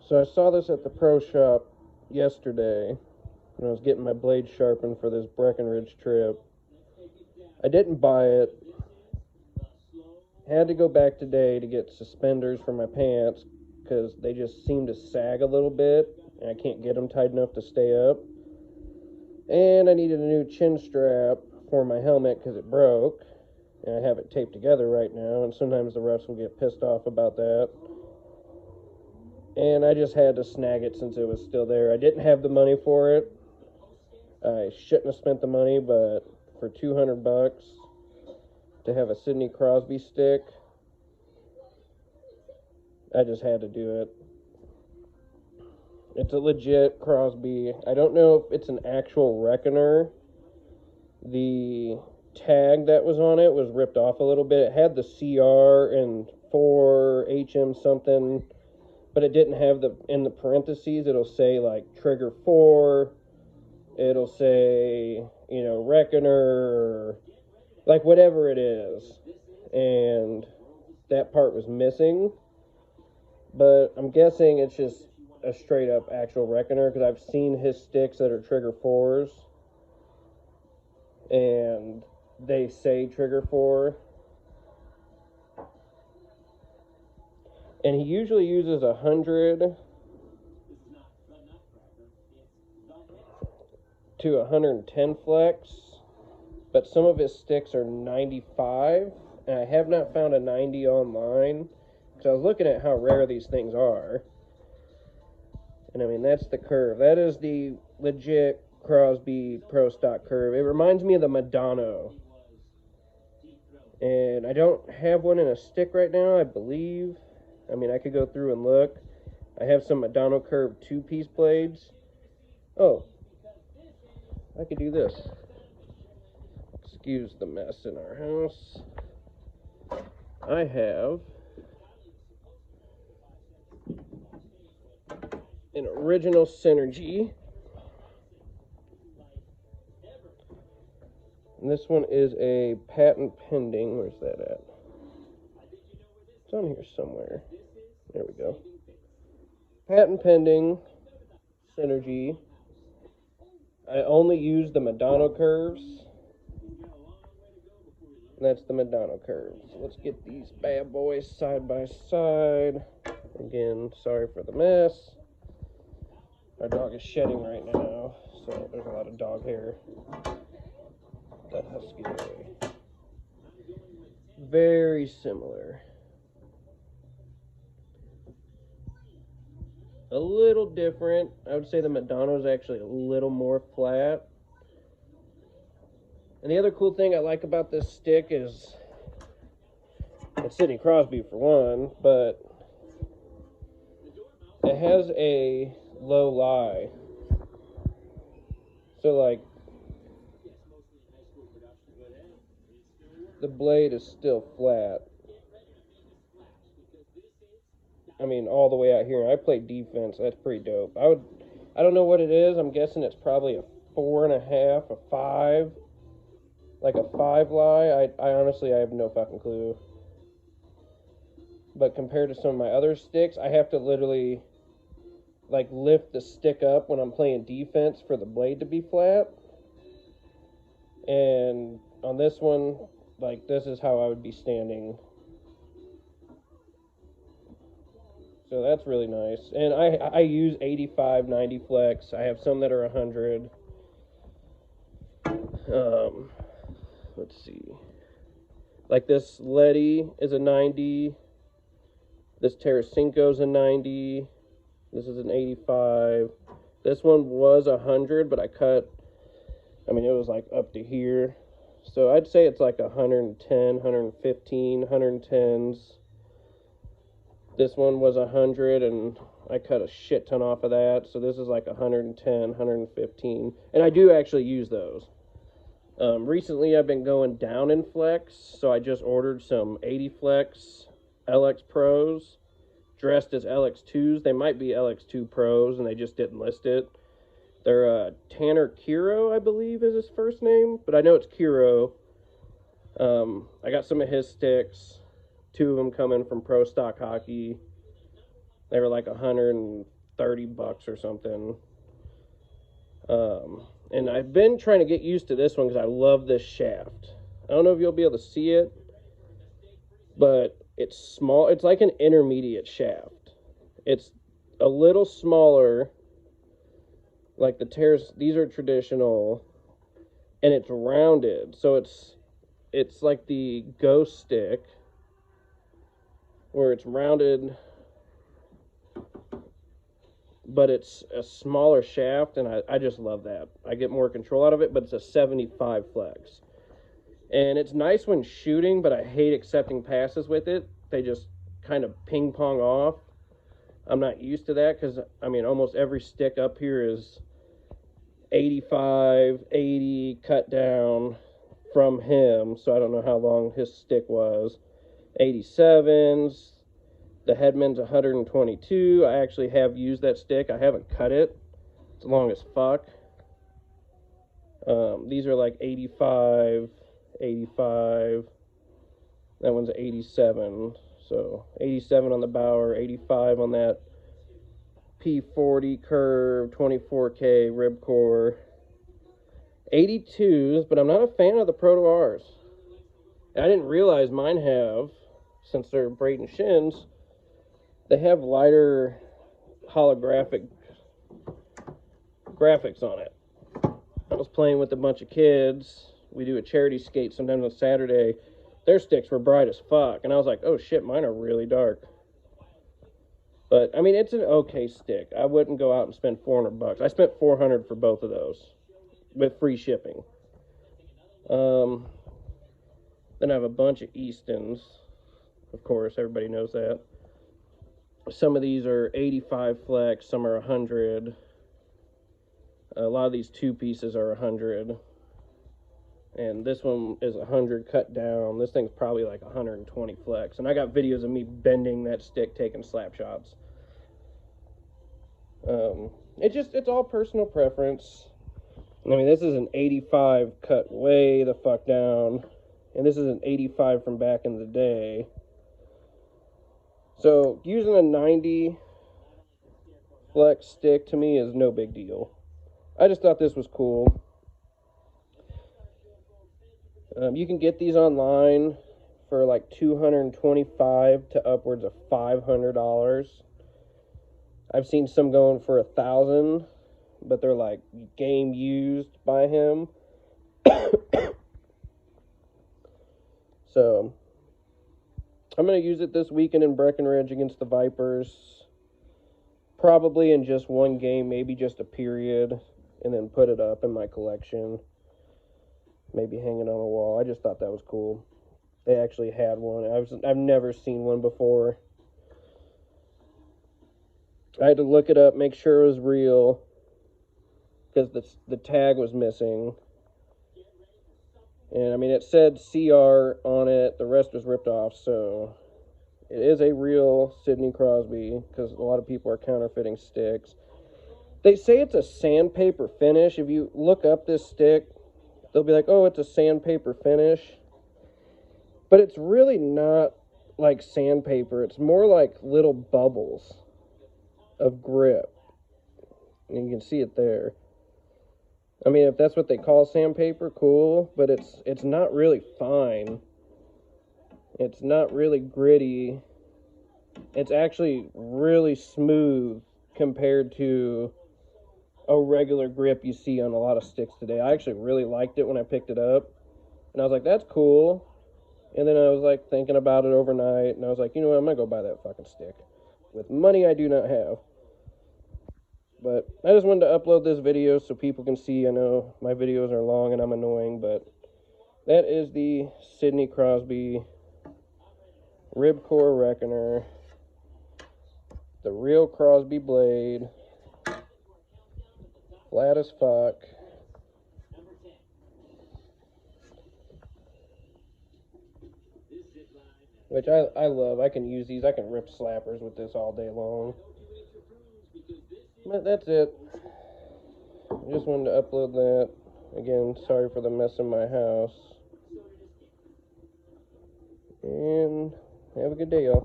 So I saw this at the pro shop yesterday when I was getting my blade sharpened for this Breckenridge trip. I didn't buy it. Had to go back today to get suspenders for my pants because they just seem to sag a little bit and I can't get them tight enough to stay up. And I needed a new chin strap for my helmet because it broke. And I have it taped together right now, and sometimes the refs will get pissed off about that. And I just had to snag it since it was still there. I didn't have the money for it. I shouldn't have spent the money, but for $200 to have a Sidney Crosby stick, I just had to do it. It's a legit Crosby. I don't know if it's an actual Reckoner. The tag that was on it was ripped off a little bit. It had the CR and 4HM something, but it didn't have the, in the parentheses, it'll say like trigger 4, it'll say, Reckoner, like whatever it is. And that part was missing. But I'm guessing it's just a straight up actual Reckoner because I've seen his sticks that are trigger 4s. And they say trigger 4. And he usually uses 100 to 110 flex, but some of his sticks are 95, and I have not found a 90 online, because I was looking at how rare these things are. And I mean, that's the curve. That is the legit Crosby Pro Stock curve. It reminds me of the Madonna. And I don't have one in a stick right now, I believe. I mean, I could go through and look. I have some Madonna curve 2-piece blades. Oh, I could do this. Excuse the mess in our house. I have an original Synergy. And this one is a patent pending. Where's that at? It's on here somewhere. There we go. Patent pending Synergy. I only use the Madonna curves. And that's the Madonna curves. So let's get these bad boys side by side. Again, sorry for the mess. Our dog is shedding right now, so there's a lot of dog hair. That husky boy. Very similar. A little different. I would say the Madonna is actually a little more flat. And the other cool thing I like about this stick is it's Sidney Crosby for one, but it has a low lie. So like the blade is still flat. I mean, all the way out here. I play defense. That's pretty dope. I don't know what it is. I'm guessing it's probably a 4.5, a 5. Like a 5 lie. I honestly, I have no fucking clue. But compared to some of my other sticks, I have to literally like lift the stick up when I'm playing defense for the blade to be flat. And on this one, like this is how I would be standing. So that's really nice. And I use 85, 90 flex. I have some that are 100. Let's see. Like this Letty is a 90. This Tarasenko is a 90. This is an 85. This one was 100, but I cut, I mean, it was like up to here. So I'd say it's like 110, 115, 110s. This one was 100, and I cut a shit ton off of that. So this is like 110, 115. And I do actually use those. Recently, I've been going down in flex. So I just ordered some 80 flex LX Pros dressed as LX2s. They might be LX2 Pros, and they just didn't list it. They're Tanner Kiro, I believe, is his first name. But I know it's Kiro. I got some of his sticks. 2 of them coming from Pro Stock Hockey. They were like $130 or something. And I've been trying to get used to this one because I love this shaft. I don't know if you'll be able to see it, but it's small. It's like an intermediate shaft. It's a little smaller. Like the tears, these are traditional, and it's rounded. So it's like the ghost stick, where it's rounded, but it's a smaller shaft, and I just love that. I get more control out of it, but it's a 75 flex. And it's nice when shooting, but I hate accepting passes with it. They just kind of ping pong off. I'm not used to that because, I mean, almost every stick up here is 85, 80 cut down from him. So I don't know how long his stick was. 87s. The Headman's 122. I actually have used that stick. I haven't cut it. It's long as fuck. These are like 85, 85. That one's 87. So 87 on the Bauer, 85 on that P40 curve, 24K Ribcor. 82s, but I'm not a fan of the Proto Rs. I didn't realize mine have, since they're Brayton Shins, they have lighter holographic graphics on it. I was playing with a bunch of kids. We do a charity skate sometimes on Saturday. Their sticks were bright as fuck, and I was like, oh shit, mine are really dark. But, I mean, it's an okay stick. I wouldn't go out and spend $400. I spent $400 for both of those with free shipping. Then I have a bunch of Eastons. Of course, everybody knows that. Some of these are 85 flex, some are 100. A lot of these two pieces are 100. And this one is 100 cut down. This thing's probably like 120 flex. And I got videos of me bending that stick, taking slap shots. It's all personal preference. I mean, this is an 85 cut way the fuck down. And this is an 85 from back in the day. So, using a 90 flex stick to me is no big deal. I just thought this was cool. You can get these online for like $225 to upwards of $500. I've seen some going for $1,000, but they're like game used by him. So I'm going to use it this weekend in Breckenridge against the Vipers. Probably in just one game, maybe just a period, and then put it up in my collection. Maybe hang it on a wall. I just thought that was cool. They actually had one. I've never seen one before. I had to look it up, make sure it was real, because the tag was missing. And, I mean, it said CR on it. The rest was ripped off, so it is a real Sidney Crosby, because a lot of people are counterfeiting sticks. They say it's a sandpaper finish. If you look up this stick, they'll be like, oh, it's a sandpaper finish. But it's really not like sandpaper. It's more like little bubbles of grip. And you can see it there. I mean, if that's what they call sandpaper, cool. But it's not really fine. It's not really gritty. It's actually really smooth compared to a regular grip you see on a lot of sticks today. I actually really liked it when I picked it up. And I was like, that's cool. And then I was like thinking about it overnight. And I was like, you know what, I'm going to go buy that fucking stick. With money I do not have. But I just wanted to upload this video so people can see. I know my videos are long and I'm annoying. But that is the Sidney Crosby Ribcor Reckoner. The real Crosby blade. Flat as fuck. Which I love. I can use these. I can rip slappers with this all day long. But that's it. I just wanted to upload that. Again, sorry for the mess in my house. And have a good day, y'all.